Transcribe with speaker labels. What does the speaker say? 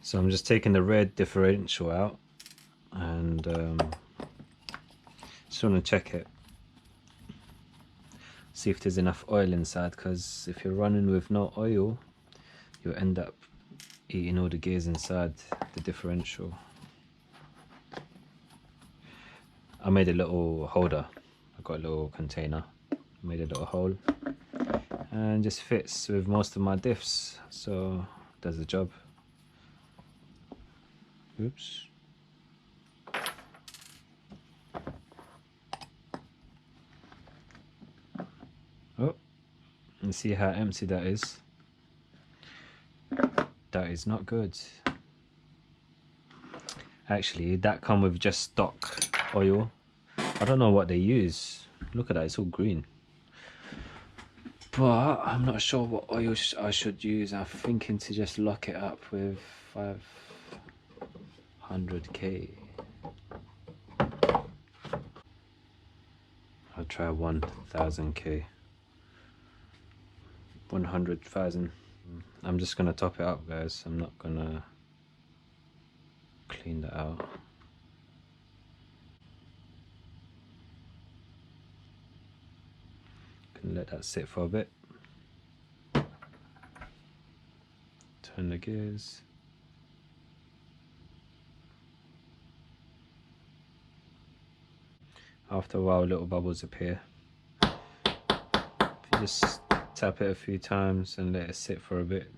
Speaker 1: So I'm just taking the red differential out and just want to check it, see if there's enough oil inside, because if you're running with no oil you'll end up eating all the gears inside the differential. I made a little holder, I got a little container, made a little hole and just fits with most of my diffs, so does the job. Oops. Oh, and see how empty that is. That is not good. Actually, that come with just stock oil. I don't know what they use. Look at that, it's all green. But I'm not sure what oil I should use. I'm thinking to just lock it up with 500k. I'll try 1000k. 100,000. I'm just gonna top it up, guys. I'm not gonna clean that out. Can let that sit for a bit. Turn the gears. After a while, little bubbles appear. If you just tap it a few times and let it sit for a bit,